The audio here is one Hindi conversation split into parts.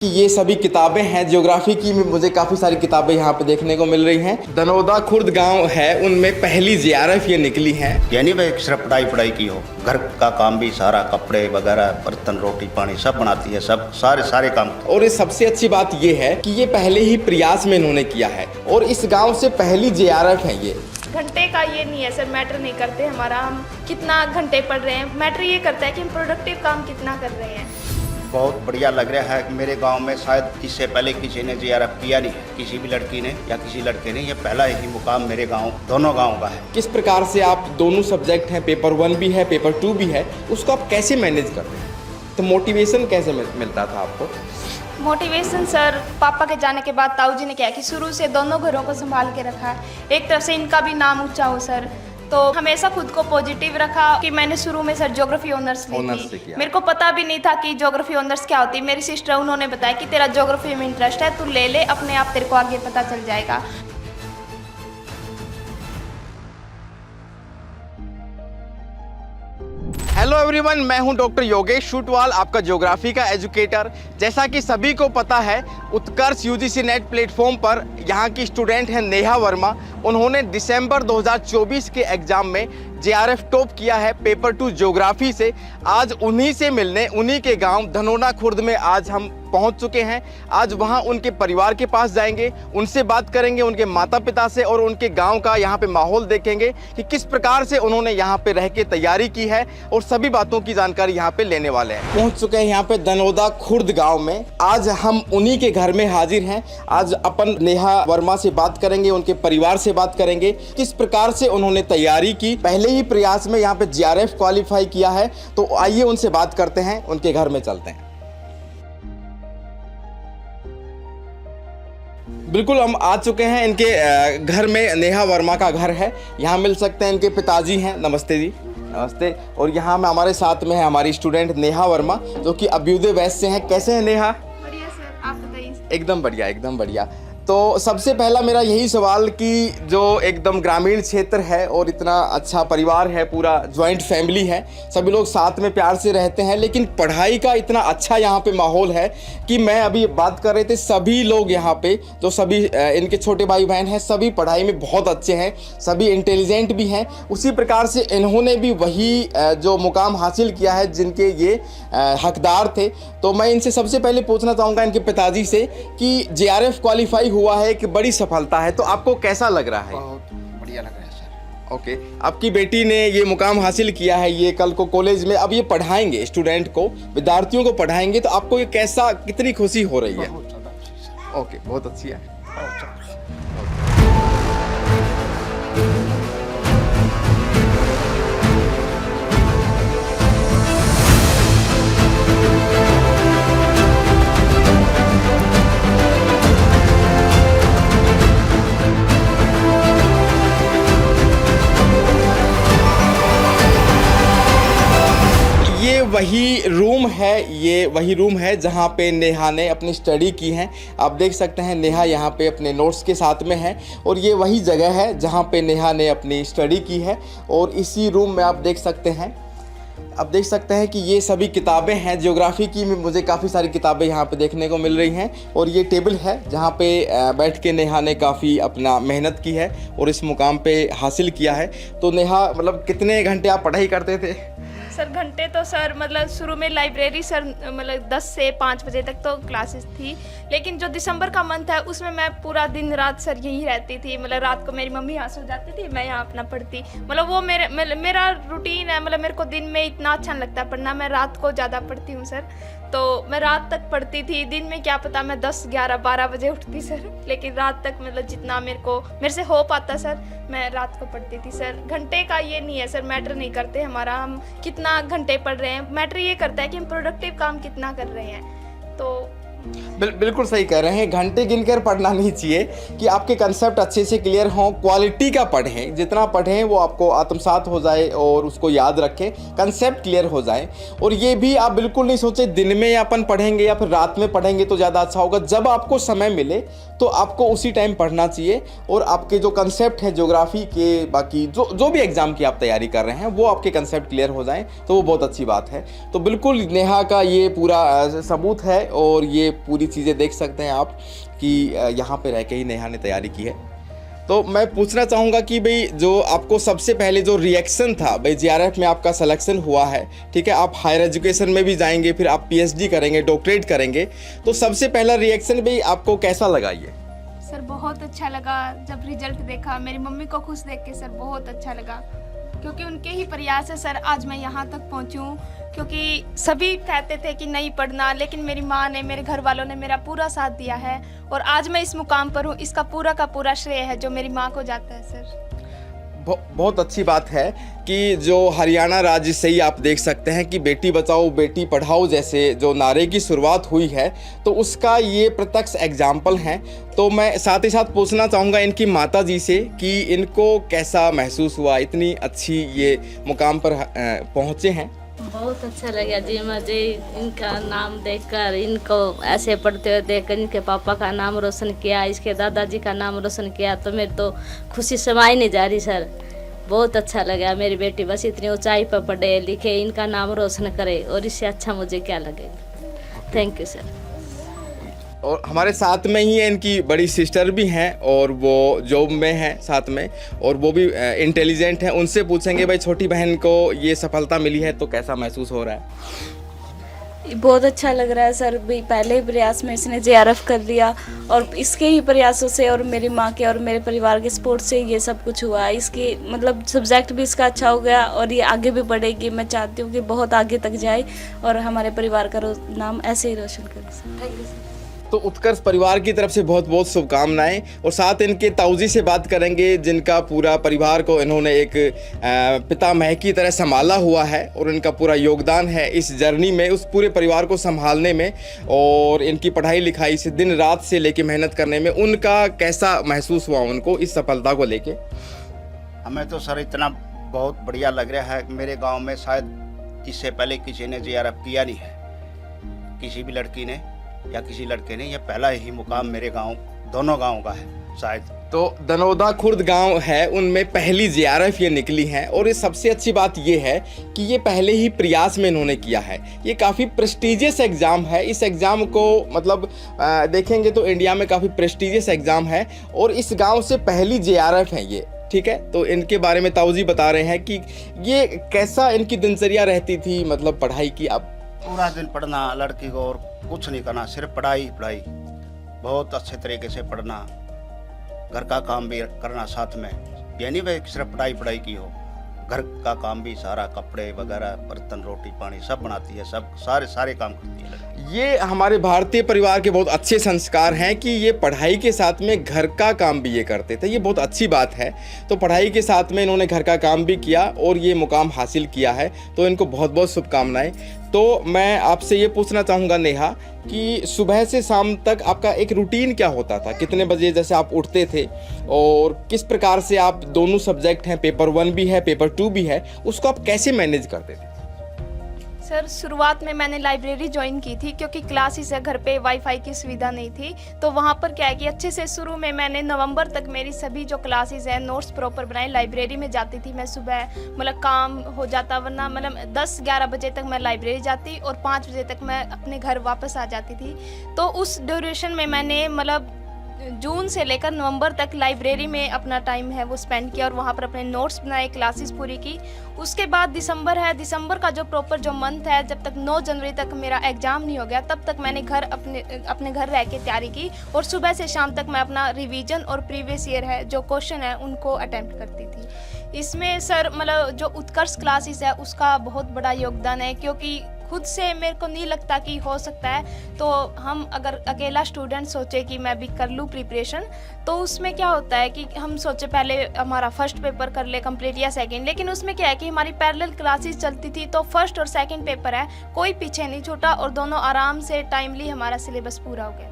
कि ये सभी किताबें हैं ज्योग्राफी की। मुझे काफ़ी सारी किताबें यहाँ पे देखने को मिल रही हैं। धनौदा खुर्द गांव है, उनमें पहली जेआरएफ ये निकली है। यानी भाई सिर्फ पढ़ाई की हो, घर का काम भी सारा, कपड़े वगैरह, बर्तन, रोटी पानी सब बनाती है, सब सारे काम। और ये सबसे अच्छी बात ये है कि ये पहले ही प्रयास में इन्होंने किया है और इस गाँव से पहली जेआरएफ है ये। घंटे का ये नहीं है सर, मैटर नहीं करते हमारा हम कितना घंटे पढ़ रहे हैं, मैटर ये करता है कि हम प्रोडक्टिव काम कितना कर रहे हैं। बहुत बढ़िया लग रहा है कि मेरे गांव में शायद इससे पहले किसी ने जेआरएफ किया नहीं है, किसी भी लड़की ने या किसी लड़के ने। ये पहला ही मुकाम मेरे गांव, दोनों गांव का है। किस प्रकार से आप दोनों सब्जेक्ट हैं, पेपर 1 भी है पेपर 2 भी है, उसको आप कैसे मैनेज करते हैं? तो मोटिवेशन कैसे मिलता था आपको? मोटिवेशन सर, पापा के जाने के बाद ताऊ जी ने क्या कि शुरू से दोनों घरों को संभाल के रखा है। एक तरफ से इनका भी नाम ऊंचा हो सर, तो हमेशा खुद को पॉजिटिव रखा। कि मैंने शुरू में सर ज्योग्राफी ऑनर्स ली थी, मेरे को पता भी नहीं था कि ज्योग्राफी ऑनर्स क्या होती है। मेरी सिस्टर उन्होंने बताया कि तेरा ज्योग्राफी में इंटरेस्ट है, तू ले ले, अपने आप तेरे को आगे पता चल जाएगा। हेलो एवरीवन, मैं हूं डॉक्टर योगेश शूटवाल, आपका ज्योग्राफी का एजुकेटर। जैसा कि सभी को पता है, उत्कर्ष यूजीसी नेट प्लेटफॉर्म पर यहाँ की स्टूडेंट हैं नेहा वर्मा। उन्होंने दिसंबर 2024 के एग्जाम में जेआरएफ टॉप किया है पेपर 2 ज्योग्राफी से। आज उन्हीं से मिलने, उन्हीं के गांव धनौदा खुर्द में आज हम पहुंच चुके हैं। आज वहां उनके परिवार के पास जाएंगे, उनसे बात करेंगे, उनके माता पिता से, और उनके गांव का यहाँ पे माहौल देखेंगे कि किस प्रकार से उन्होंने यहाँ पे रह के तैयारी की है, और सभी बातों की जानकारी यहाँ पे लेने वाले हैं। पहुंच चुके हैं यहाँ पे धनौदा खुर्द गाँव में। आज हम उन्हीं के घर में हाजिर हैं। आज अपन नेहा वर्मा से बात करेंगे, उनके परिवार से बात करेंगे, किस प्रकार से उन्होंने तैयारी की, पहले ही प्रयास में यहाँ पे जेआरएफ क्वालिफाई किया है। तो आइए उनसे बात करते हैं, उनके घर में चलते हैं। बिल्कुल, हम आ चुके हैं इनके घर में। नेहा वर्मा का घर है, यहाँ मिल सकते हैं। इनके पिताजी हैं। नमस्ते जी। नमस्ते। और यहाँ में हमारे साथ में है हमारी स्टूडेंट नेहा वर्मा, जो कि अभ्युदय बैच से हैं। कैसे हैं नेहा? बढ़िया सर, आप बताइए। एकदम बढ़िया, एकदम बढ़िया। तो सबसे पहला मेरा यही सवाल कि जो एकदम ग्रामीण क्षेत्र है और इतना अच्छा परिवार है, पूरा जॉइंट फैमिली है, सभी लोग साथ में प्यार से रहते हैं, लेकिन पढ़ाई का इतना अच्छा यहाँ पे माहौल है कि मैं अभी बात कर रहे थे, सभी लोग यहाँ पे जो सभी इनके छोटे भाई बहन हैं, सभी पढ़ाई में बहुत अच्छे हैं, सभी इंटेलिजेंट भी हैं। उसी प्रकार से इन्होंने भी वही जो मुकाम हासिल किया है जिनके ये हकदार थे। तो मैं इनसे सबसे पहले पूछना चाहूँगा इनके पिताजी से कि जेआरएफ क्वालिफाई हुआ है, कि बड़ी सफलता है, तो आपको कैसा लग रहा है? बहुत बढ़िया लग रहा है सर। ओके, आपकी बेटी ने ये मुकाम हासिल किया है, ये कल को कॉलेज में अब ये पढ़ाएंगे, स्टूडेंट को, विद्यार्थियों को पढ़ाएंगे, तो आपको ये कैसा, कितनी खुशी हो रही है? बहुत ज़्यादा अच्छी सर। ओके, बहुत अच्छी है। बहुत ज़्यादा। ये वही रूम है जहाँ पे नेहा ने अपनी स्टडी की है। आप देख सकते हैं नेहा यहाँ पे अपने नोट्स के साथ में है, और ये वही जगह है जहाँ पे नेहा ने अपनी स्टडी की है। और इसी रूम में आप देख सकते हैं कि ये सभी किताबें हैं ज्योग्राफी की। मुझे काफ़ी सारी किताबें यहाँ पे देखने को मिल रही हैं, और ये टेबल है जहाँ पे बैठ के नेहा ने काफ़ी अपना मेहनत की है और इस मुकाम पे हासिल किया है। तो नेहा, मतलब कितने घंटे आप पढ़ाई करते थे? सर घंटे तो सर, मतलब शुरू में लाइब्रेरी सर, मतलब 10 से 5 बजे तक तो क्लासेस थी, लेकिन जो दिसंबर का मंथ है उसमें मैं पूरा दिन रात सर यहीं रहती थी। मतलब रात को मेरी मम्मी यहाँ सो जाती थी, मैं यहाँ अपना पढ़ती। मतलब वो मेरा रूटीन है। मतलब मेरे को दिन में इतना अच्छा नहीं लगता पढ़ना, मैं रात को ज़्यादा पढ़ती हूँ सर। तो मैं रात तक पढ़ती थी, दिन में क्या पता मैं 10, 11, 12 बजे उठती सर, लेकिन रात तक मतलब जितना मेरे से हो पाता सर, मैं रात को पढ़ती थी सर। घंटे का ये नहीं है सर, मैटर नहीं करते हमारा हम कितना घंटे पढ़ रहे हैं, मैटर ये करता है कि हम प्रोडक्टिव काम कितना कर रहे हैं। तो बिल्कुल सही कह रहे हैं, घंटे गिनकर पढ़ना नहीं चाहिए, कि आपके कंसेप्ट अच्छे से क्लियर हों, क्वालिटी का पढ़ें, जितना पढ़ें वो आपको आत्मसात हो जाए और उसको याद रखें, कंसेप्ट क्लियर हो जाए। और ये भी आप बिल्कुल नहीं सोचे दिन में अपन पढ़ेंगे या फिर रात में पढ़ेंगे तो ज़्यादा अच्छा होगा। जब आपको समय मिले तो आपको उसी टाइम पढ़ना चाहिए, और आपके जो कंसेप्ट है ज्योग्राफी के, बाकी जो भी एग्ज़ाम की आप तैयारी कर रहे हैं, वो आपके कंसेप्ट क्लियर हो जाएँ तो वो बहुत अच्छी बात है। तो बिल्कुल नेहा का ये पूरा सबूत है, और ये ये पूरी चीज़ें देख सकते हैं आप कि यहाँ पे रह के ही नेहा ने तैयारी की है। तो मैं पूछना चाहूँगा कि भाई जो आपको सबसे पहले जो रिएक्शन था, भाई जेआरएफ में आपका सिलेक्शन हुआ है, ठीक है, आप हायर एजुकेशन में भी जाएंगे, फिर आप पीएचडी करेंगे, डॉक्टरेट करेंगे, तो सबसे पहला रिएक्शन भाई आपको कैसा लगा ये? सर बहुत अच्छा लगा जब रिजल्ट देखा, मेरी मम्मी को खुश देख के सर बहुत अच्छा लगा, क्योंकि उनके ही प्रयास से सर आज मैं यहाँ तक पहुँची हूँ। क्योंकि सभी कहते थे कि नहीं पढ़ना, लेकिन मेरी माँ ने, मेरे घर वालों ने मेरा पूरा साथ दिया है और आज मैं इस मुकाम पर हूँ। इसका पूरा का पूरा श्रेय है जो मेरी माँ को जाता है सर। बहुत अच्छी बात है कि जो हरियाणा राज्य से ही आप देख सकते हैं कि बेटी बचाओ बेटी पढ़ाओ जैसे जो नारे की शुरुआत हुई है, तो उसका ये प्रत्यक्ष एग्जाम्पल हैं। तो मैं साथ ही साथ पूछना चाहूँगा इनकी माता जी से कि इनको कैसा महसूस हुआ, इतनी अच्छी ये मुकाम पर पहुँचे हैं। बहुत अच्छा लगा जी मुझे इनका नाम देखकर, इनको ऐसे पढ़ते हुए देखकर, इनके पापा का नाम रोशन किया, इसके दादाजी का नाम रोशन किया, तो मेरी तो खुशी समाई नहीं जा रही सर। बहुत अच्छा लगा, मेरी बेटी बस इतनी ऊंचाई पर पढ़े लिखे, इनका नाम रोशन करे और इससे अच्छा मुझे क्या लगेगा। Thank you sir. और हमारे साथ में ही है इनकी बड़ी सिस्टर भी हैं और वो जॉब में हैं साथ में, और वो भी इंटेलिजेंट हैं। उनसे पूछेंगे भाई छोटी बहन को ये सफलता मिली है तो कैसा महसूस हो रहा है? बहुत अच्छा लग रहा है सर। भी पहले ही प्रयास में इसने जेआरएफ कर लिया और इसके ही प्रयासों से और मेरी माँ के और मेरे परिवार के सपोर्ट से ये सब कुछ हुआ है। इसकी मतलब सब्जेक्ट भी इसका अच्छा हो गया और ये आगे भी बढ़ेगी। मैं चाहती हूँ कि बहुत आगे तक जाए और हमारे परिवार का नाम ऐसे ही रोशन करे। Thank you sir. तो उत्कर्ष परिवार की तरफ से बहुत बहुत शुभकामनाएं। और साथ इनके ताऊजी से बात करेंगे जिनका पूरा परिवार को इन्होंने एक पितामह की तरह संभाला हुआ है और इनका पूरा योगदान है इस जर्नी में, उस पूरे परिवार को संभालने में और इनकी पढ़ाई लिखाई से दिन रात से लेके मेहनत करने में। उनका कैसा महसूस हुआ उनको इस सफलता को लेके? हमें तो सर इतना बहुत बढ़िया लग रहा है। मेरे गांव में शायद इससे पहले किसी ने जेआरएफ किया नहीं है, किसी भी लड़की ने या किसी लड़के ने। यह पहला ही मुकाम मेरे गांव, दोनों गांव का है शायद। तो दनौदा खुर्द गांव है, उनमें पहली जेआरएफ ये निकली है। और ये सबसे अच्छी बात ये है कि ये पहले ही प्रयास में इन्होंने किया है। ये काफ़ी प्रेस्टिजियस एग्ज़ाम है। इस एग्ज़ाम को मतलब देखेंगे तो इंडिया में काफ़ी प्रेस्टिजियस एग्ज़ाम है और इस गांव से पहली जेआरएफ है ये, ठीक है। तो इनके बारे में ताऊजी बता रहे हैं कि ये कैसा इनकी दिनचर्या रहती थी, मतलब पढ़ाई की। आप पूरा दिन पढ़ना, लड़की को और कुछ नहीं करना, सिर्फ पढ़ाई पढ़ाई, बहुत अच्छे तरीके से पढ़ना, घर का काम भी करना साथ में। ये नहीं भाई सिर्फ पढ़ाई पढ़ाई की हो, घर का काम भी सारा, कपड़े वगैरह, बर्तन, रोटी पानी सब बनाती है, सब सारे काम करती है। ये हमारे भारतीय परिवार के बहुत अच्छे संस्कार हैं कि ये पढ़ाई के साथ में घर का काम भी ये करते थे। ये बहुत अच्छी बात है। तो पढ़ाई के साथ में इन्होंने घर का काम भी किया और ये मुकाम हासिल किया है, तो इनको बहुत बहुत शुभकामनाएं। तो मैं आपसे ये पूछना चाहूँगा नेहा कि सुबह से शाम तक आपका एक रूटीन क्या होता था? कितने बजे जैसे आप उठते थे और किस प्रकार से आप दोनों सब्जेक्ट हैं, पेपर 1 भी है, पेपर 2 भी है, उसको आप कैसे मैनेज करते थे? सर शुरुआत में मैंने लाइब्रेरी ज्वाइन की थी क्योंकि क्लासेस है, घर पे वाईफाई की सुविधा नहीं थी। तो वहाँ पर क्या है कि अच्छे से शुरू में मैंने नवंबर तक मेरी सभी जो क्लासेस हैं नोट्स प्रॉपर बनाए। लाइब्रेरी में जाती थी मैं सुबह, मतलब काम हो जाता, वरना मतलब 10-11 बजे तक मैं लाइब्रेरी जाती और 5 बजे तक मैं अपने घर वापस आ जाती थी। तो उस ड्यूरेशन में मैंने मतलब जून से लेकर नवंबर तक लाइब्रेरी में अपना टाइम है वो स्पेंड किया और वहाँ पर अपने नोट्स बनाए, क्लासेस पूरी की। उसके बाद दिसंबर है, दिसंबर का जो प्रॉपर जो मंथ है, जब तक 9 जनवरी तक मेरा एग्ज़ाम नहीं हो गया तब तक मैंने अपने घर रह के तैयारी की और सुबह से शाम तक मैं अपना रिवीजन और प्रीवियस ईयर है जो क्वेश्चन है उनको अटेम्प्ट करती थी। इसमें सर मतलब जो उत्कर्ष क्लासेस है उसका बहुत बड़ा योगदान है, क्योंकि खुद से मेरे को नहीं लगता कि हो सकता है। तो हम अगर अकेला स्टूडेंट सोचे कि मैं भी कर लूँ प्रिपरेशन, तो उसमें क्या होता है कि हम सोचे पहले हमारा फर्स्ट पेपर कर ले कंप्लीट या सेकंड, लेकिन उसमें क्या है कि हमारी पैरेलल क्लासेस चलती थी तो फर्स्ट और सेकंड पेपर है, कोई पीछे नहीं छूटा और दोनों आराम से टाइमली हमारा सिलेबस पूरा हो गया।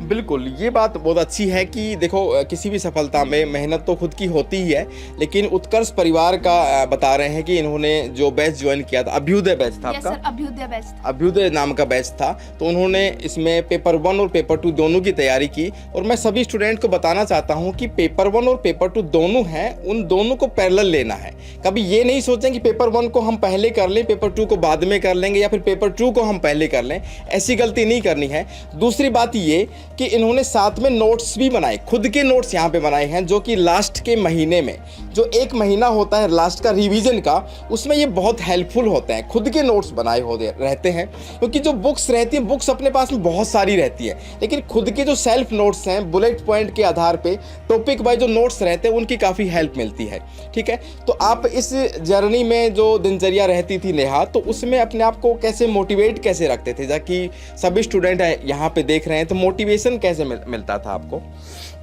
बिल्कुल, ये बात बहुत अच्छी है कि देखो किसी भी सफलता में मेहनत तो खुद की होती ही है, लेकिन उत्कर्ष परिवार का बता रहे हैं कि इन्होंने जो बैच ज्वाइन किया था, अभ्युदय बैच था आपका? सर, अभ्युदय अभ्युदय बैच था। अभ्युदय नाम का बैच था। तो उन्होंने इसमें पेपर 1 और पेपर 2 दोनों की तैयारी की। और मैं सभी स्टूडेंट को बताना चाहता हूं कि पेपर 1 और पेपर 2 दोनों हैं, उन दोनों को पैरेलल लेना है। कभी ये नहीं सोचें कि पेपर 1 को हम पहले कर लें, पेपर 2 को बाद में कर लेंगे, या फिर पेपर 2 को हम पहले कर लें। ऐसी गलती नहीं करनी है। दूसरी बात ये कि इन्होंने साथ में नोट्स भी बनाए, खुद के नोट्स यहाँ पे बनाए हैं, जो कि लास्ट के महीने में जो 1 महीना होता है लास्ट का रिवीजन का, उसमें ये बहुत हेल्पफुल होते हैं। खुद के नोट्स बनाए होते रहते हैं, क्योंकि जो बुक्स रहती हैं, बुक्स अपने पास में बहुत सारी रहती है, लेकिन खुद के जो सेल्फ नोट्स हैं, बुलेट पॉइंट के आधार पे टॉपिक वाइज जो नोट्स रहते हैं, उनकी काफ़ी हेल्प मिलती है। ठीक है, तो आप इस जर्नी में जो दिनचर्या रहती थी नेहा, तो उसमें अपने आप को कैसे मोटिवेट कैसे रखते थे, ताकि सभी स्टूडेंट यहाँ पे देख रहे हैं, तो मोटिवेशन कैसे मिलता था आपको?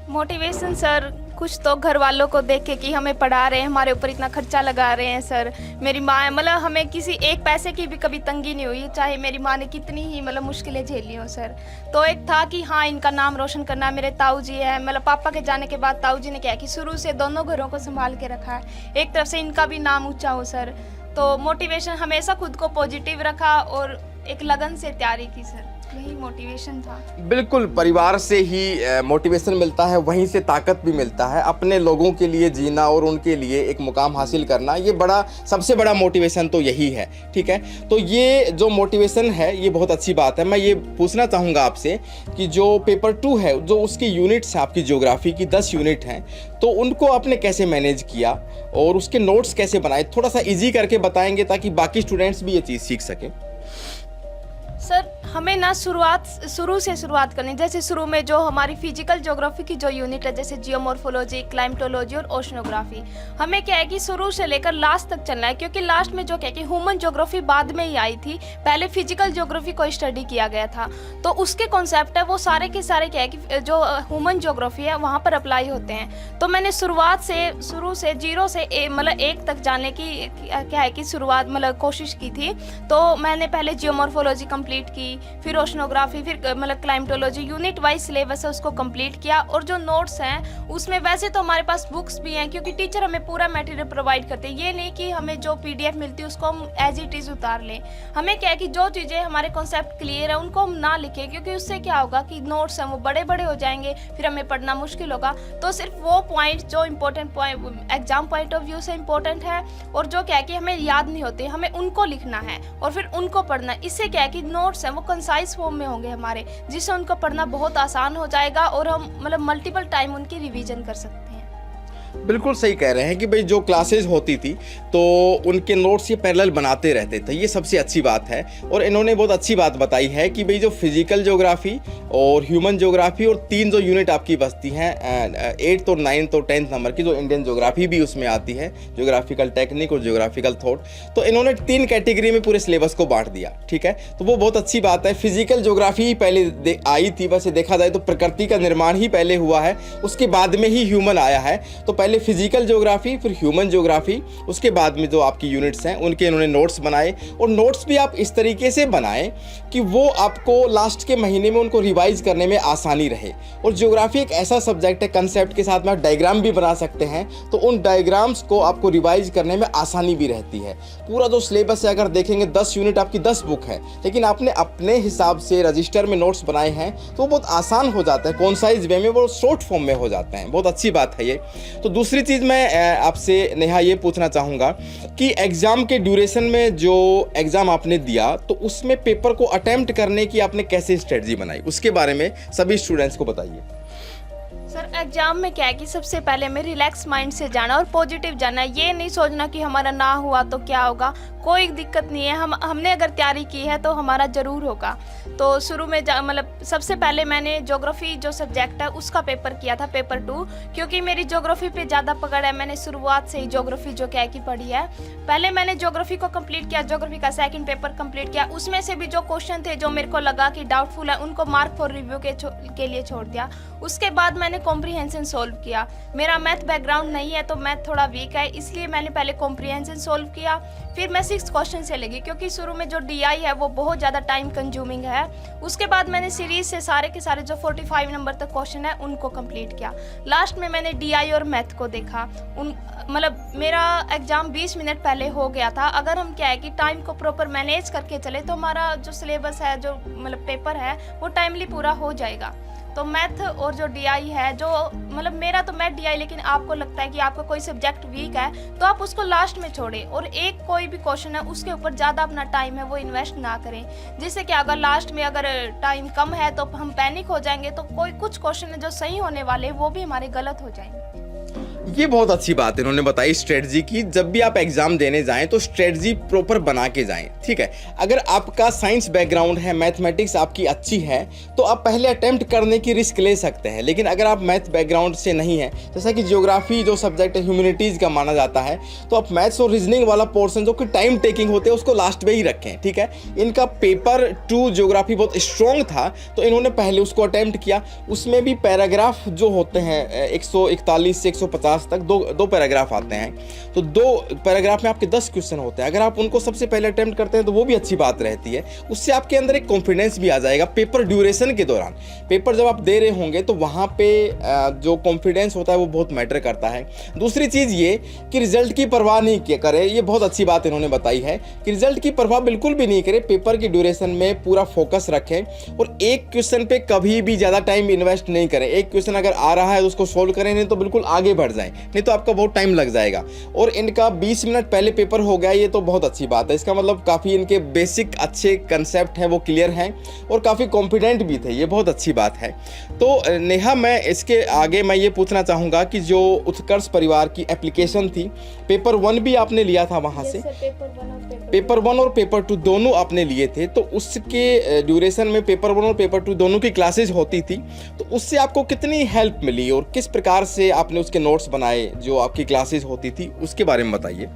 मोटिवेशन सर कुछ तो घर वालों को देख के कि हमें पढ़ा रहे हैं, हमारे ऊपर इतना खर्चा लगा रहे हैं सर। मेरी माँ मतलब हमें किसी एक पैसे की भी कभी तंगी नहीं हुई, चाहे मेरी माँ ने कितनी ही मतलब मुश्किलें झेली हो सर। तो एक था कि हाँ इनका नाम रोशन करना है। मेरे ताऊ जी है, मतलब पापा के जाने के बाद ताऊ जी ने क्या कि शुरू से दोनों घरों को संभाल के रखा है, एक तरफ से इनका भी नाम ऊँचा हो सर। तो मोटिवेशन हमेशा खुद को पॉजिटिव रखा और एक लगन से तैयारी की सर, यही मोटिवेशन था। बिल्कुल, परिवार से ही मोटिवेशन मिलता है, वहीं से ताकत भी मिलता है। अपने लोगों के लिए जीना और उनके लिए एक मुकाम हासिल करना, ये सबसे बड़ा मोटिवेशन तो यही है। ठीक है, तो ये जो मोटिवेशन है ये बहुत अच्छी बात है। मैं ये पूछना चाहूँगा आपसे कि जो पेपर 2 है, जो उसकी यूनिट्स हैं, आपकी ज्योग्राफी की 10 यूनिट हैं, तो उनको आपने कैसे मैनेज किया और उसके नोट्स कैसे बनाए? थोड़ा सा ईजी करके बताएंगे ताकि बाकी स्टूडेंट्स भी ये चीज़ सीख सकें। सर हमें ना शुरू से शुरुआत करनी। जैसे शुरू में जो हमारी फिजिकल ज्योग्राफी की जो यूनिट है, जैसे जियोमॉर्फोलॉजी, क्लाइमेटोलॉजी और ओशनोग्राफी, हमें क्या है कि शुरू से लेकर लास्ट तक चलना है, क्योंकि लास्ट में जो क्या है कि ह्यूमन ज्योग्राफी बाद में ही आई थी, पहले फिजिकल ज्योग्राफी को स्टडी किया गया था। तो उसके कॉन्सेप्ट है वो सारे के सारे क्या है कि जो ह्यूमन ज्योग्राफी है वहाँ पर अप्लाई होते हैं। तो मैंने शुरू से 0 से मतलब 1 तक जाने की क्या है कि शुरुआत मतलब कोशिश की थी। तो मैंने पहले जियोमॉर्फोलॉजी कंप्लीट की, फिर ओशनोग्राफी, फिर मतलब क्लाइमेटोलॉजी, यूनिट वाइज सिलेबस है उसको कंप्लीट किया। और जो नोट्स हैं उसमें वैसे तो हमारे पास बुक्स भी हैं, क्योंकि टीचर हमें पूरा मटेरियल प्रोवाइड करते हैं। ये नहीं कि हमें जो PDF मिलती है उसको हम एज इट इज़ उतार लें। हमें क्या है कि जो चीज़ें हमारे कॉन्सेप्ट क्लियर है उनको हम ना लिखें, क्योंकि उससे क्या होगा कि नोट्स हैं वो बड़े बड़े हो जाएंगे, फिर हमें पढ़ना मुश्किल होगा। तो सिर्फ वो पॉइंट जो important point exam point of view से इंपॉर्टेंट है और जो क्या है कि हमें याद नहीं होते, हमें उनको लिखना है और फिर उनको पढ़ना। इससे क्या है कि नोट्स हैं वो कंसाइज फॉर्म में होंगे हमारे, जिससे उनको पढ़ना बहुत आसान हो जाएगा और हम मतलब मल्टीपल टाइम उनकी रिवीजन कर सकते हैं। बिल्कुल सही कह रहे हैं कि भाई जो क्लासेस होती थी तो उनके नोट्स ये पैरेलल बनाते रहते थे, ये सबसे अच्छी बात है। और इन्होंने बहुत अच्छी बात बताई है कि भाई जो फिजिकल ज्योग्राफी और ह्यूमन ज्योग्राफी और 3 जो यूनिट आपकी बचती हैं 8th और 9th और 10th नंबर की, जो इंडियन ज्योग्राफी भी उसमें आती है, ज्योग्राफिकल टेक्निक और ज्योग्राफिकल थॉट, तो इन्होंने 3 कैटेगरी में पूरे सिलेबस को बांट दिया। ठीक है, तो वो बहुत अच्छी बात है। फिजिकल ज्योग्राफी ही पहले आई थी, वैसे देखा जाए तो प्रकृति का निर्माण ही पहले हुआ है, उसके बाद में ही ह्यूमन आया है। तो पहले फिजिकल ज्योग्राफी, फिर ह्यूमन ज्योग्राफी, उसके बाद में जो आपकी यूनिट्स हैं उनके इन्होंने नोट्स बनाए। और नोट्स भी आप इस तरीके से बनाएं कि वो आपको लास्ट के महीने में उनको रिवाइज करने में आसानी रहे। और ज्योग्राफी एक ऐसा सब्जेक्ट है, कंसेप्ट के साथ में आप डायग्राम भी बना सकते हैं, तो उन डायग्राम्स को आपको रिवाइज करने में आसानी भी रहती है। पूरा जो सिलेबस है अगर देखेंगे 10 यूनिट आपकी 10 बुक है, लेकिन आपने अपने हिसाब से रजिस्टर में नोट्स बनाए हैं तो बहुत आसान हो जाता है, कॉन्साइज वे में, वो शॉर्ट फॉर्म में हो जाते हैं। बहुत अच्छी बात है ये। तो दूसरी चीज़ मैं आपसे नेहा ये पूछना चाहूँगा कि एग्ज़ाम के ड्यूरेशन में जो एग्ज़ाम आपने दिया तो उसमें पेपर को अटेम्प्ट करने की आपने कैसे स्ट्रेटजी बनाई, उसके बारे में सभी स्टूडेंट्स को बताइए। सर एग्जाम में क्या है कि सबसे पहले हमें रिलैक्स माइंड से जाना और पॉजिटिव जाना है। ये नहीं सोचना कि हमारा ना हुआ तो क्या होगा, कोई दिक्कत नहीं है, हमने अगर तैयारी की है तो हमारा ज़रूर होगा। तो शुरू में मतलब सबसे पहले मैंने ज्योग्राफी जो सब्जेक्ट है उसका पेपर किया था, पेपर 2, क्योंकि मेरी ज्योग्राफी पे ज़्यादा पकड़ है। मैंने शुरुआत से ही ज्योग्राफी जो क्या है कि पढ़ी है। पहले मैंने ज्योग्राफी को कंप्लीट किया, ज्योग्राफी का 2nd पेपर कंप्लीट किया। उसमें से भी जो क्वेश्चन थे जो मेरे को लगा कि डाउटफुल है उनको मार्क फॉर रिव्यू के लिए छोड़ दिया। उसके बाद मैंने कॉम्प्रीहेंशन सोल्व किया। मेरा मैथ बैकग्राउंड नहीं है तो मैथ थोड़ा वीक है, इसलिए मैंने पहले कॉम्प्रीहेंशन सोल्व किया, फिर मैं बेसिक्स क्वेश्चन से लगी, क्योंकि शुरू में जो DI है वो बहुत ज़्यादा टाइम कंज्यूमिंग है। उसके बाद मैंने सीरीज से सारे के सारे जो 45 नंबर तक क्वेश्चन है उनको कंप्लीट किया। लास्ट में मैंने DI और मैथ को देखा। मतलब मेरा एग्ज़ाम 20 मिनट पहले हो गया था। अगर हम क्या है कि टाइम को प्रॉपर मैनेज करके चले तो हमारा जो सिलेबस है, जो मतलब पेपर है, वो टाइमली पूरा हो जाएगा। तो मैथ और जो DI है, जो मतलब मेरा तो मैथ DI, लेकिन आपको लगता है कि आपका कोई सब्जेक्ट वीक है तो आप उसको लास्ट में छोड़ें और एक कोई भी क्वेश्चन है उसके ऊपर ज़्यादा अपना टाइम है वो इन्वेस्ट ना करें, जिससे कि अगर लास्ट में अगर टाइम कम है तो हम पैनिक हो जाएंगे, तो कोई कुछ क्वेश्चन है जो सही होने वाले वो भी हमारे गलत हो जाएंगे। ये बहुत अच्छी बात है इन्होंने बताई स्ट्रेटजी की। जब भी आप एग्जाम देने जाएं तो स्ट्रेटजी प्रॉपर बना के जाएं, ठीक है। अगर आपका साइंस बैकग्राउंड है, मैथमेटिक्स आपकी अच्छी है, तो आप पहले अटेम्प्ट करने की रिस्क ले सकते हैं। लेकिन अगर आप मैथ बैकग्राउंड से नहीं है, जैसा कि ज्योग्राफी जो सब्जेक्ट है ह्यूमैनिटीज़ का माना जाता है, तो आप मैथ्स और रीजनिंग वाला पोर्सन जो कि टाइम टेकिंग होते हैं उसको लास्ट में ही रखें, ठीक है। इनका पेपर 2 ज्योग्राफी बहुत स्ट्रॉन्ग था तो इन्होंने पहले उसको अटेम्प्ट किया। उसमें भी पैराग्राफ जो होते हैं 141 से 150 तक दो पैराग्राफ आते हैं, तो 2 पैराग्राफ में आपके 10 क्वेश्चन होते हैं। अगर आप उनको सबसे पहले अटेम्प्ट करते हैं तो वो भी अच्छी बात रहती है। उससे आपके अंदर एक कॉन्फिडेंस भी आ जाएगा पेपर ड्यूरेशन के दौरान। पेपर जब आप दे रहे होंगे तो वहाँ पे जो कॉन्फिडेंस होता है वो बहुत मैटर करता है। दूसरी चीज़ ये कि रिजल्ट की परवाह नहीं करें, ये बहुत अच्छी बात इन्होंने बताई है कि रिजल्ट की परवाह बिल्कुल भी नहीं करें। पेपर की ड्यूरेशन में पूरा फोकस रखें और एक क्वेश्चन पे कभी भी ज़्यादा टाइम इन्वेस्ट नहीं करें। एक क्वेश्चन अगर आ रहा है तो उसको सोल्व करें, नहीं तो बिल्कुल आगे बढ़ जाएं, नहीं तो आपका बहुत टाइम लग जाएगा। और इनका 20 मिनट पहले पेपर हो गया, ये तो बहुत अच्छी बात है। इसका मतलब काफ़ी इनके बेसिक अच्छे कंसेप्ट हैं वो क्लियर हैं और काफ़ी कॉन्फिडेंट भी थे, ये बहुत अच्छी बात है। तो नेहा, मैं इसके आगे मैं ये पूछना चाहूँगा कि जो उत्कर्ष परिवार की एप्लीकेशन थी, पेपर 1 भी आपने लिया था वहाँ से? पेपर 1 और पेपर 2 दोनों आपने लिए थे, तो उसके ड्यूरेशन में पेपर 1 और पेपर 2 दोनों की क्लासेज होती थी, तो उससे आपको कितनी हेल्प मिली और किस प्रकार से आपने उसके नोट्स बनाए जो आपकी क्लासेज होती थी, उसके बारे में बताइए।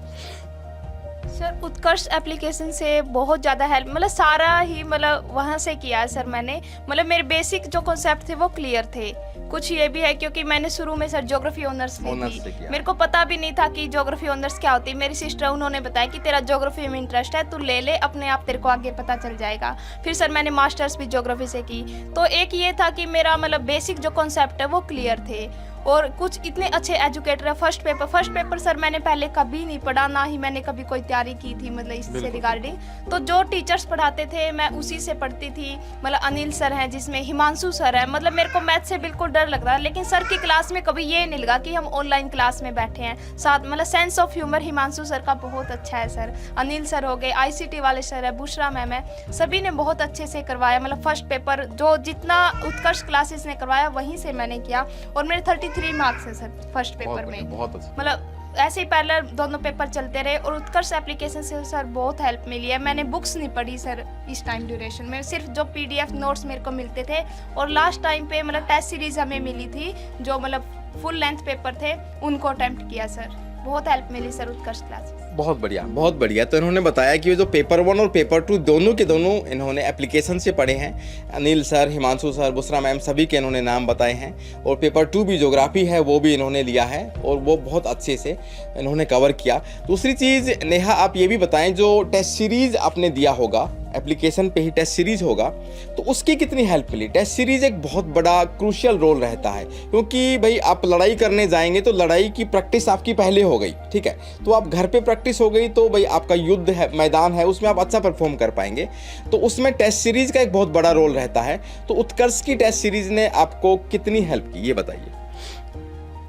सर, उत्कर्ष एप्लीकेशन से बहुत ज़्यादा हेल्प, मतलब सारा ही मतलब वहाँ से किया है सर मैंने। मतलब मेरे बेसिक जो कॉन्सेप्ट थे वो क्लियर थे। कुछ ये भी है क्योंकि मैंने शुरू में सर ज्योग्राफी ऑनर्स ली थी, मेरे को पता भी नहीं था कि ज्योग्राफी ऑनर्स क्या होती है। मेरी सिस्टर उन्होंने बताया कि तेरा ज्योग्राफी में इंटरेस्ट है, तू ले ले, अपने आप तेरे को आगे पता चल जाएगा। फिर सर मैंने मास्टर्स भी ज्योग्राफी से की, तो एक ये था कि मेरा मतलब बेसिक जो कॉन्सेप्ट है वो क्लियर थे। और कुछ इतने अच्छे एजुकेटर है। फर्स्ट पेपर सर मैंने पहले कभी नहीं पढ़ा, ना ही मैंने कभी कोई तैयारी की थी मतलब इससे रिगार्डिंग। तो जो टीचर्स पढ़ाते थे मैं उसी से पढ़ती थी। मतलब अनिल सर हैं, जिसमें हिमांशु सर है। मतलब मेरे को मैथ से बिल्कुल डर लग रहा, लेकिन सर की क्लास में कभी ये नहीं लगा कि हम ऑनलाइन क्लास में बैठे हैं साथ। मतलब sense of humour Himanshu sir का बहुत अच्छा है सर। अनिल सर हो गए, ICT वाले सर है, बुशरा मैम है, सभी ने बहुत अच्छे से करवाया। मतलब फर्स्ट पेपर जो जितना उत्कर्ष क्लासेस ने करवाया वहीं से मैंने किया और मेरे 33 मार्क्स है सर फर्स्ट पेपर में। बहुत अच्छा। मतलब ऐसे ही पहले दोनों पेपर चलते रहे और उत्कर्ष एप्लीकेशन से सर बहुत हेल्प मिली है। मैंने बुक्स नहीं पढ़ी सर इस टाइम ड्यूरेशन में, सिर्फ जो PDF नोट्स मेरे को मिलते थे और लास्ट टाइम पे मतलब टेस्ट सीरीज हमें मिली थी जो मतलब फुल लेंथ पेपर थे, उनको अटेम्प्ट किया सर। बहुत हेल्प मिली सर उत्कर्ष क्लासेस। बहुत बढ़िया, बहुत बढ़िया। तो इन्होंने बताया कि जो पेपर 1 और पेपर 2 दोनों के दोनों इन्होंने एप्लीकेशन से पढ़े हैं। Anil sir, Himanshu sir, Bushra ma'am, सभी के इन्होंने नाम बताए हैं। और पेपर 2 भी ज्योग्राफी है वो भी इन्होंने लिया है और वो बहुत अच्छे से इन्होंने कवर किया। दूसरी चीज़ नेहा, आप ये भी बताएं, जो टेस्ट सीरीज़ आपने दिया होगा, एप्लीकेशन पे ही टेस्ट सीरीज होगा, तो उसकी कितनी हेल्प मिली? टेस्ट सीरीज एक बहुत बड़ा क्रूशियल रोल रहता है, क्योंकि भाई आप लड़ाई करने जाएंगे तो लड़ाई की प्रैक्टिस आपकी पहले हो गई, ठीक है। तो आप घर पे प्रैक्टिस हो गई तो भाई आपका युद्ध है, मैदान है, उसमें आप अच्छा परफॉर्म कर पाएंगे। तो उसमें टेस्ट सीरीज का एक बहुत बड़ा रोल रहता है। तो उत्कर्ष की टेस्ट सीरीज ने आपको कितनी हेल्प की, ये बताइए।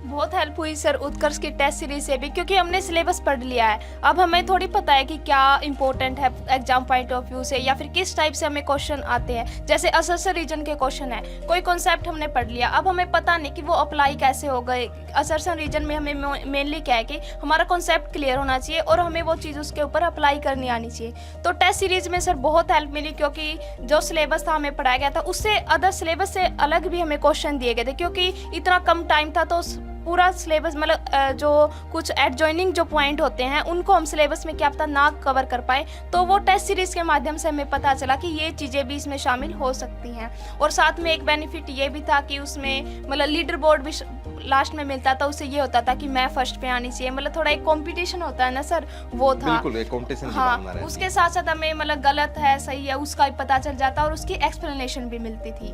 बहुत हेल्प हुई सर उत्कर्ष की टेस्ट सीरीज से भी, क्योंकि हमने सिलेबस पढ़ लिया है। अब हमें थोड़ी पता है कि क्या इंपॉर्टेंट है एग्जाम पॉइंट ऑफ व्यू से, या फिर किस टाइप से हमें क्वेश्चन आते हैं। जैसे असर्शन रीजन के क्वेश्चन है, कोई कॉन्सेप्ट हमने पढ़ लिया, अब हमें पता नहीं कि वो अप्लाई कैसे हो गए। असर्शन रीजन में हमें मेनली क्या है कि हमारा कॉन्सेप्ट क्लियर होना चाहिए और हमें वो चीज़ उसके ऊपर अप्लाई करनी आनी चाहिए। तो टेस्ट सीरीज में सर बहुत हेल्प मिली, क्योंकि जो सिलेबस था हमें पढ़ाया गया था उससे अदर सिलेबस से अलग भी हमें क्वेश्चन दिए गए थे, क्योंकि इतना कम टाइम था। तो पूरा सिलेबस मतलब जो कुछ एडजॉइनिंग जो पॉइंट होते हैं उनको हम सिलेबस में क्या पता ना कवर कर पाए, तो वो टेस्ट सीरीज के माध्यम से हमें पता चला कि ये चीज़ें भी इसमें शामिल हो सकती हैं। और साथ में एक बेनिफिट ये भी था कि उसमें मतलब लीडर बोर्ड भी लास्ट में मिलता था उससे ये होता था कि मैं फर्स्ट पे आनी चाहिए, मतलब थोड़ा एक कंपटीशन होता है ना सर, वो था। बिल्कुल एक कंपटीशन की भावना हाँ, रहती उसके साथ साथ हमें मतलब गलत है सही है उसका भी पता चल जाता और उसकी एक्सप्लेनेशन भी मिलती थी।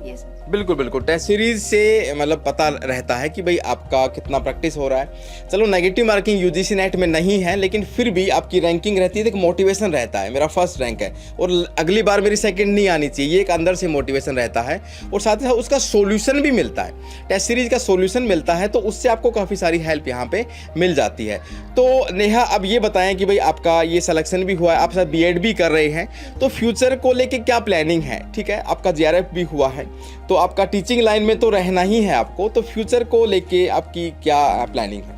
ये सर बिल्कुल बिल्कुल टेस्ट सीरीज से मतलब पता रहता है कि भाई आपका कितना प्रैक्टिस हो रहा है। चलो नेगेटिव मार्किंग यूजीसी नेट में नहीं है, लेकिन फिर भी आपकी रैंकिंग रहती है, एक मोटिवेशन रहता है, मेरा फर्स्ट रैंक है और अगली बार मेरी सेकंड नहीं आनी चाहिए, ये एक अंदर से मोटिवेशन रहता है। और साथ ही साथ उसका सॉल्यूशन भी मिलता है, टेस्ट सीरीज का सॉल्यूशन मिलता है, तो उससे आपको काफ़ी सारी हेल्प यहाँ पे मिल जाती है। तो नेहा अब ये बताएं कि भाई आपका ये सिलेक्शन भी हुआ है, आप साथ बीएड भी कर रहे हैं, तो फ्यूचर को लेके क्या प्लानिंग है? ठीक है, आपका जीआरएफ भी हुआ है, तो आपका टीचिंग लाइन में तो रहना ही है आपको, तो फ्यूचर को लेके आपकी क्या प्लानिंग है?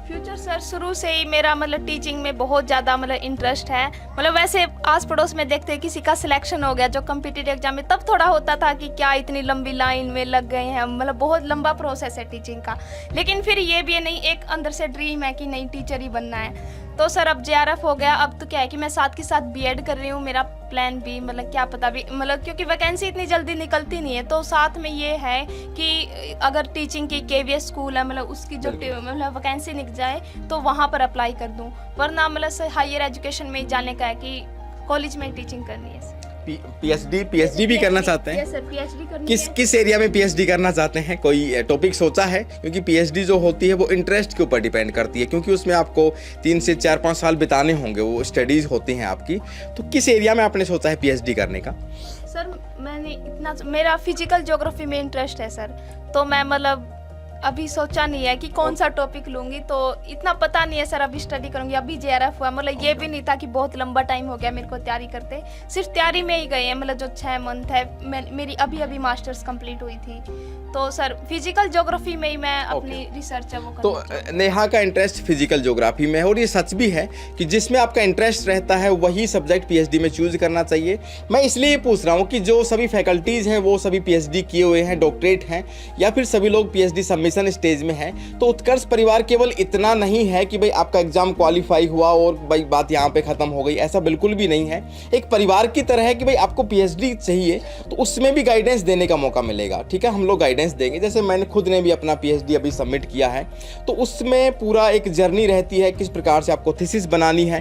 फ्यूचर सर शुरू से ही मेरा मतलब टीचिंग में बहुत ज़्यादा मतलब इंटरेस्ट है। मतलब वैसे आस पड़ोस में देखते हैं किसी का सिलेक्शन हो गया जो कम्पिटिटिव एग्जाम में, तब थोड़ा होता था कि क्या इतनी लंबी लाइन में लग गए हैं, मतलब बहुत लंबा प्रोसेस है टीचिंग का। लेकिन फिर ये भी है नहीं, एक अंदर से ड्रीम है कि नहीं टीचर ही बनना है। तो सर अब जेआरएफ हो गया, अब तो क्या है कि मैं साथ के साथ बीएड कर रही हूँ, मेरा प्लान भी मतलब क्या पता भी मतलब क्योंकि वैकेंसी इतनी जल्दी निकलती नहीं है, तो साथ में ये है कि अगर टीचिंग की केवीएस स्कूल है मतलब उसकी जो मतलब वैकेंसी निकल जाए तो वहाँ पर अप्लाई कर दूँ, वरना मतलब हायर एजुकेशन में जाने का है कि कॉलेज में टीचिंग करनी है। पीएचडी भी करना चाहते हैं? यस सर, पीएचडी करनी किस है। किस एरिया में पीएचडी करना चाहते हैं? कोई टॉपिक सोचा है? क्योंकि पीएचडी जो होती है वो इंटरेस्ट के ऊपर डिपेंड करती है, क्योंकि उसमें आपको 3 से 4-5 साल बिताने होंगे, वो स्टडीज होती हैं आपकी। तो किस एरिया में आपने सोचा है पीएचडी करने का? सर मैंने इतना, मेरा फिजिकल ज्योग्राफी में इंटरेस्ट है सर, तो मैं मतलब अभी सोचा नहीं है कि कौन सा टॉपिक लूँगी, तो इतना पता नहीं है सर, अभी स्टडी करूँगी। अभी जेआरएफ हुआ, मतलब ये भी नहीं था कि बहुत लंबा टाइम हो गया मेरे को तैयारी करते, सिर्फ तैयारी में ही गए हैं, मतलब जो 6 मंथ है। मेरी अभी मास्टर्स कंप्लीट हुई थी, तो सर फिजिकल ज्योग्राफी में ही मैं अपनी रिसर्च है वो तो करना नेहा का इंटरेस्ट फिजिकल ज्योग्राफी में है, और ये सच भी है कि जिसमें आपका इंटरेस्ट रहता है वही सब्जेक्ट पीएचडी में चूज करना चाहिए। मैं इसलिए पूछ रहा हूँ कि जो सभी फैकल्टीज़ हैं वो सभी पीएचडी किए हुए हैं, डॉक्टरेट हैं, या फिर सभी लोग पीएचडी सबमिशन स्टेज में हैं। तो उत्कर्ष परिवार केवल इतना नहीं है कि भाई आपका एग्जाम क्वालिफाई हुआ और भाई बात यहाँ पे ख़त्म हो गई, ऐसा बिल्कुल भी नहीं है। एक परिवार की तरह है कि भाई आपको पीएचडी चाहिए तो उसमें भी गाइडेंस देने का मौका मिलेगा। ठीक है, हम लोग गाइडेंस देंगे। जैसे मैंने खुद ने भी अपना पीएचडी अभी सबमिट किया है, तो उसमें पूरा एक जर्नी रहती है, किस प्रकार से आपको थीसिस बनानी है,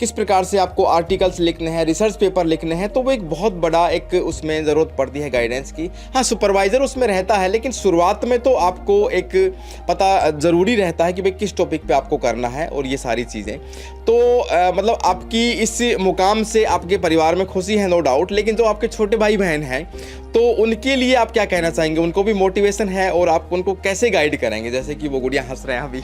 किस प्रकार से आपको आर्टिकल्स लिखने हैं, रिसर्च पेपर लिखने हैं, तो वो एक बहुत बड़ा एक उसमें ज़रूरत पड़ती है गाइडेंस की। हाँ, सुपरवाइज़र उसमें रहता है, लेकिन शुरुआत में तो आपको एक पता ज़रूरी रहता है कि भाई किस टॉपिक पे आपको करना है और ये सारी चीज़ें। तो मतलब आपकी इस मुकाम से आपके परिवार में खुशी है नो डाउट, लेकिन जो आपके छोटे भाई बहन हैं तो उनके लिए आप क्या कहना चाहेंगे? उनको भी मोटिवेशन है और आप उनको कैसे गाइड करेंगे? जैसे कि वो गुड़िया हंस रहे हैं अभी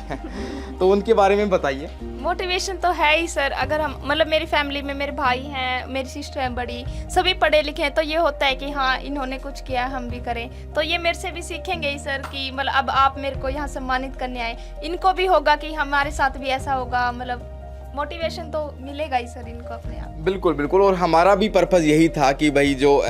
तो उनके बारे में बताइए। मोटिवेशन तो है ही सर। अगर हम मतलब मेरी फैमिली में मेरे भाई हैं, मेरी सिस्टर है बड़ी, सभी पढ़े लिखे हैं, तो ये होता है कि हाँ इन्होंने कुछ किया हम भी करें, तो ये मेरे से भी सीखेंगे ही सर कि मतलब अब आप मेरे को यहाँ सम्मानित करने आए, इनको भी होगा कि हमारे साथ भी ऐसा होगा, मतलब मोटिवेशन तो मिलेगा ही सर इनको अपने आप। बिल्कुल बिल्कुल, और हमारा भी पर्पज़ यही था कि भाई जो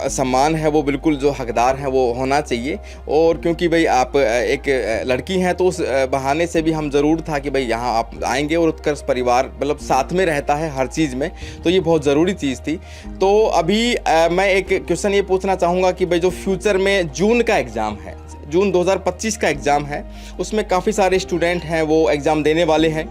सम्मान है वो बिल्कुल जो हकदार है वो होना चाहिए। और क्योंकि भाई आप एक लड़की हैं तो उस बहाने से भी हम ज़रूर था कि भाई यहाँ आप आएंगे और उत्कर्ष परिवार मतलब साथ में रहता है हर चीज़ में, तो ये बहुत ज़रूरी चीज़ थी। तो अभी मैं एक क्वेश्चन ये पूछना चाहूँगा कि भाई जो फ्यूचर में जून का एग्ज़ाम है, जून 2025 का एग्ज़ाम है, उसमें काफ़ी सारे स्टूडेंट हैं वो एग्ज़ाम देने वाले हैं।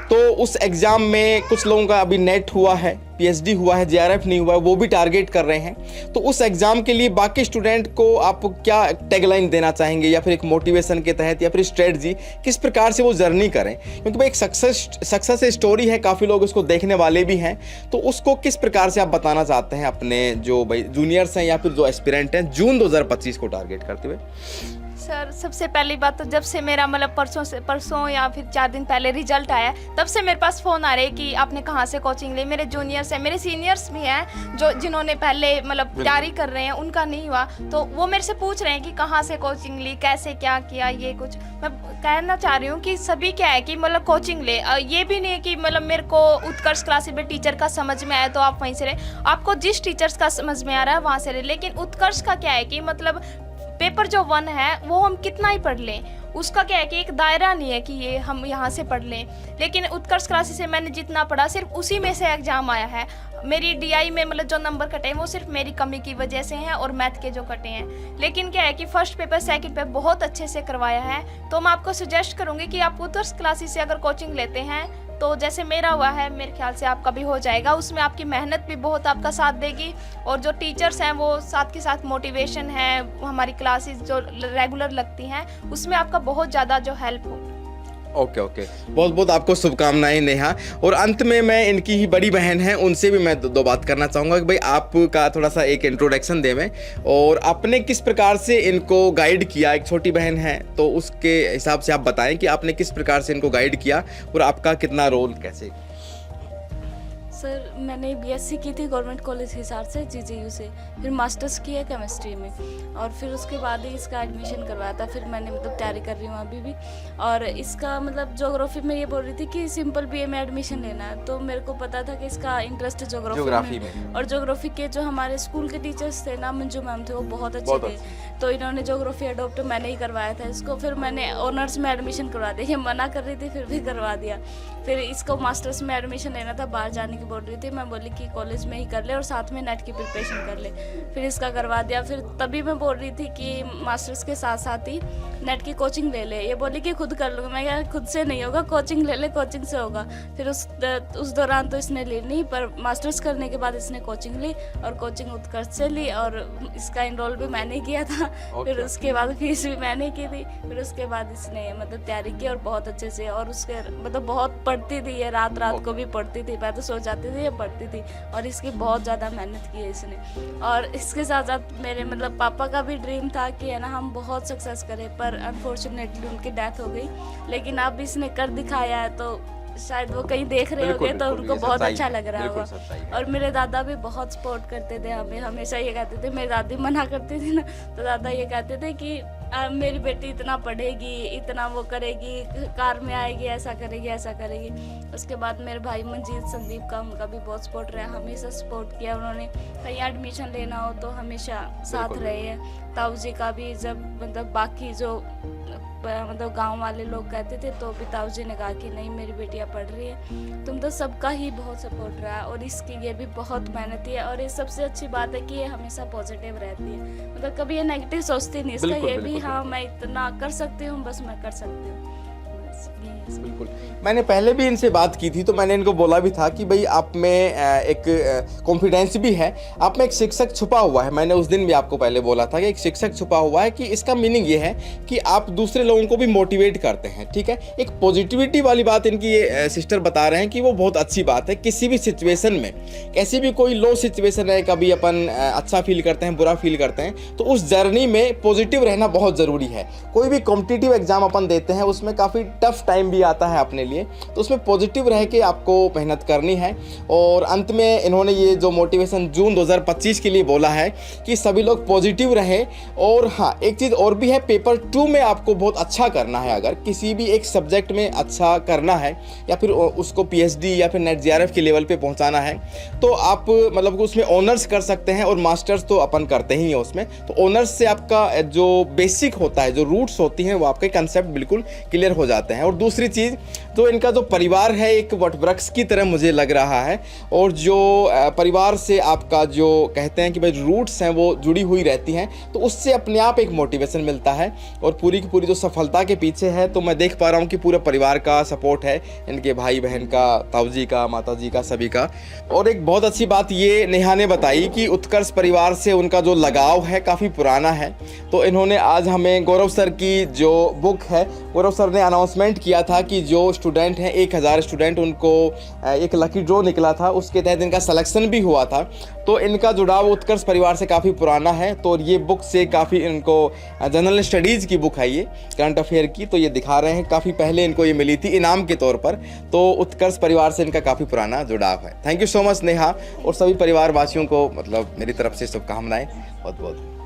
तो उस एग्ज़ाम में कुछ लोगों का अभी नेट हुआ है, पीएचडी हुआ है, जेआरएफ नहीं हुआ है, वो भी टारगेट कर रहे हैं। तो उस एग्ज़ाम के लिए बाकी स्टूडेंट को आप क्या टैगलाइन देना चाहेंगे, या फिर एक मोटिवेशन के तहत या फिर स्ट्रेटजी किस प्रकार से वो जर्नी करें? क्योंकि भाई एक सक्सेस स्टोरी है, काफ़ी लोग उसको देखने वाले भी हैं, तो उसको किस प्रकार से आप बताना चाहते हैं अपने जो भाई जूनियर्स हैं या फिर जो एस्पिरेंट हैं जून 2025 को टारगेट करते हुए? सर सबसे पहली बात तो जब से मेरा मतलब परसों या फिर 4 दिन पहले रिजल्ट आया, तब से मेरे पास फ़ोन आ रहे कि आपने कहाँ से कोचिंग ली। मेरे जूनियर्स हैं, मेरे सीनियर्स भी हैं जो जिन्होंने पहले मतलब तैयारी कर रहे हैं, उनका नहीं हुआ, तो वो मेरे से पूछ रहे हैं कि कहाँ से कोचिंग ली, कैसे क्या किया। ये कुछ मैं कहना चाह रही हूँ कि सभी क्या है कि मतलब कोचिंग ले, ये भी नहीं है कि मतलब मेरे को उत्कर्ष क्लासेस में टीचर का समझ में आया तो आप वहीं से रहे, आपको जिस टीचर्स का समझ में आ रहा है वहाँ से रहे। लेकिन उत्कर्ष का क्या है कि मतलब पेपर जो 1 है वो हम कितना ही पढ़ लें, उसका क्या है कि एक दायरा नहीं है कि ये हम यहाँ से पढ़ लें। लेकिन उत्कर्ष क्लासेस से मैंने जितना पढ़ा सिर्फ उसी में से एग्जाम आया है। मेरी डीआई में मतलब जो नंबर कटे हैं वो सिर्फ मेरी कमी की वजह से हैं और मैथ के जो कटे हैं। लेकिन क्या है कि फर्स्ट पेपर सेकंड पेपर बहुत अच्छे से करवाया है। तो मैं आपको सजेस्ट करूँगी कि आप उत्कर्ष क्लासेस से अगर कोचिंग लेते हैं तो जैसे मेरा हुआ है, मेरे ख्याल से आपका भी हो जाएगा। उसमें आपकी मेहनत भी बहुत आपका साथ देगी और जो टीचर्स हैं वो साथ के साथ मोटिवेशन है, हमारी क्लासेस जो रेगुलर लगती हैं उसमें आपका बहुत ज़्यादा जो हेल्प हो। ओके ओके, बहुत बहुत आपको शुभकामनाएं नेहा। और अंत में मैं इनकी ही बड़ी बहन हैं उनसे भी मैं दो बात करना चाहूँगा कि भाई आपका थोड़ा सा एक इंट्रोडक्शन दे मैं, और आपने किस प्रकार से इनको गाइड किया। एक छोटी बहन है तो उसके हिसाब से आप बताएं कि आपने किस प्रकार से इनको गाइड किया और आपका कितना रोल कैसे। सर मैंने बीएससी की थी गवर्नमेंट कॉलेज हिसार से जीजीयू से, फिर मास्टर्स किया केमिस्ट्री में और फिर उसके बाद ही इसका एडमिशन करवाया था। फिर मैंने मतलब तैयारी कर रही हूँ अभी भी। और इसका मतलब ज्योग्राफी में ये बोल रही थी कि सिंपल बीए में एडमिशन लेना है, तो मेरे को पता था कि इसका इंटरेस्ट ज्योग्राफी में। और ज्योग्राफी के जो हमारे स्कूल के टीचर्स थे ना, मंजू मैम थे, वो बहुत अच्छे थे, तो इन्होंने ज्योग्राफी अडोप्ट मैंने ही करवाया था इसको। फिर मैंने ऑनर्स में एडमिशन करवा दिया, ये मना कर रही थी फिर भी करवा दिया। फिर इसको मास्टर्स में एडमिशन लेना था, बाहर जाने की बोल रही थी, मैं बोली कि कॉलेज में ही कर ले और साथ में नेट की प्रिपरेशन कर ले। फिर इसका करवा दिया। फिर तभी मैं बोल रही थी कि मास्टर्स के साथ साथ ही नेट की कोचिंग ले ले। ये बोली कि खुद कर लूँगा। मैं क्या, खुद से नहीं होगा, कोचिंग ले ले, कोचिंग से होगा। फिर उस दौरान तो इसने ली नहीं, पर मास्टर्स करने के बाद इसने कोचिंग ली और कोचिंग उत्कर्ष से ली और इसका इनरोल भी मैंने किया था। फिर उसके बाद फीस भी मैंने की थी। फिर उसके बाद इसने मतलब तैयारी की और बहुत अच्छे से, और उसके मतलब बहुत पढ़ती थी ये, रात को भी पढ़ती थी। मैं तो सो जाती थी, ये पढ़ती थी और इसकी बहुत ज़्यादा मेहनत की है इसने। और इसके साथ साथ मेरे मतलब पापा का भी ड्रीम था कि है ना हम बहुत सक्सेस करें, पर अनफॉर्चुनेटली उनकी डेथ हो गई। लेकिन अब इसने कर दिखाया है, तो शायद वो कहीं देख रहे होंगे तो उनको बहुत अच्छा लग रहा होगा। और मेरे दादा भी बहुत सपोर्ट करते थे हमें, हमेशा ये कहते थे, मेरी दादी मना करती थी ना, तो दादा ये कहते थे कि मेरी बेटी इतना पढ़ेगी, इतना वो करेगी, कार में आएगी, ऐसा करेगी, ऐसा करेगी। उसके बाद मेरे भाई मंजीत संदीप का, उनका भी बहुत सपोर्ट रहा, हमेशा सपोर्ट किया उन्होंने। कहीं एडमिशन लेना हो तो हमेशा साथ रहे हैं। ताऊ जी का भी जब मतलब बाकी जो मतलब गांव वाले लोग कहते थे तो भी ताऊ जी ने कहा कि नहीं मेरी बेटियां पढ़ रही है। तुम तो सबका ही बहुत सपोर्ट रहा और इसकी ये भी बहुत मेहनती है। और ये सबसे अच्छी बात है कि ये हमेशा पॉजिटिव रहती है, मतलब कभी ये नेगेटिव सोचती नहीं। इसका ये भी हाँ मैं इतना कर सकती हूँ, बस मैं कर सकती हूँ। बिल्कुल, मैंने पहले भी इनसे बात की थी तो मैंने इनको बोला भी था कि भाई आप में एक कॉन्फिडेंस भी है, आप में एक शिक्षक छुपा हुआ है। मैंने उस दिन भी आपको पहले बोला था कि एक शिक्षक छुपा हुआ है, कि इसका मीनिंग ये है कि आप दूसरे लोगों को भी मोटिवेट करते हैं। ठीक है, एक पॉजिटिविटी वाली बात इनकी ये सिस्टर बता रहे हैं कि वो बहुत अच्छी बात है। किसी भी सिचुएशन में, कैसी भी कोई लो सिचुएशन है, कभी अपन अच्छा फील करते हैं, बुरा फील करते हैं, तो उस जर्नी में पॉजिटिव रहना बहुत ज़रूरी है। कोई भी कॉम्पिटिटिव एग्जाम अपन देते हैं उसमें काफ़ी टफ टाइम भी आता है अपने लिए, तो उसमें पॉजिटिव रह के आपको मेहनत करनी है। और अंत में इन्होंने ये जो मोटिवेशन जून 2025 के लिए बोला है कि सभी लोग पॉजिटिव रहें। और हाँ, एक चीज़ और भी है, पेपर 2 में आपको बहुत अच्छा करना है। अगर किसी भी एक सब्जेक्ट में अच्छा करना है या फिर उसको पीएचडी या फिर नेट जेआरएफ के लेवल पे पहुंचाना है, तो आप मतलब उसमें ऑनर्स कर सकते हैं और मास्टर्स तो अपन करते ही हैं उसमें। तो ऑनर्स से आपका जो बेसिक होता है, जो रूट्स होती हैं, वो आपके कंसेप्ट बिल्कुल क्लियर हो जाते हैं। और दूसरी चीज़, तो इनका जो परिवार है एक वटवृक्ष की तरह मुझे लग रहा है, और जो परिवार से आपका जो कहते हैं कि भाई रूट्स हैं वो जुड़ी हुई रहती हैं, तो उससे अपने आप एक मोटिवेशन मिलता है। और पूरी की पूरी जो सफलता के पीछे है, तो मैं देख पा रहा हूँ कि पूरे परिवार का सपोर्ट है, इनके भाई बहन का, ताऊ जी का, माता जी का, सभी का। और एक बहुत अच्छी बात ये नेहा ने बताई कि उत्कर्ष परिवार से उनका जो लगाव है काफ़ी पुराना है। तो इन्होंने आज हमें गौरव सर की जो बुक है, गौरव सर ने अनाउंसमेंट किया था कि जो स्टूडेंट हैं 1000 स्टूडेंट, उनको एक लकी ड्रॉ निकला था, उसके तहत इनका सिलेक्शन भी हुआ था। तो इनका जुड़ाव उत्कर्ष परिवार से काफ़ी पुराना है। तो ये बुक से काफ़ी इनको जनरल स्टडीज़ की बुक है ये, करंट अफेयर की, तो ये दिखा रहे हैं काफ़ी पहले इनको ये मिली थी इनाम के तौर पर। तो उत्कर्ष परिवार से इनका काफ़ी पुराना जुड़ाव है। Thank you so much Neha, और सभी परिवार वासियों को मतलब मेरी तरफ से शुभकामनाएं बहुत बहुत।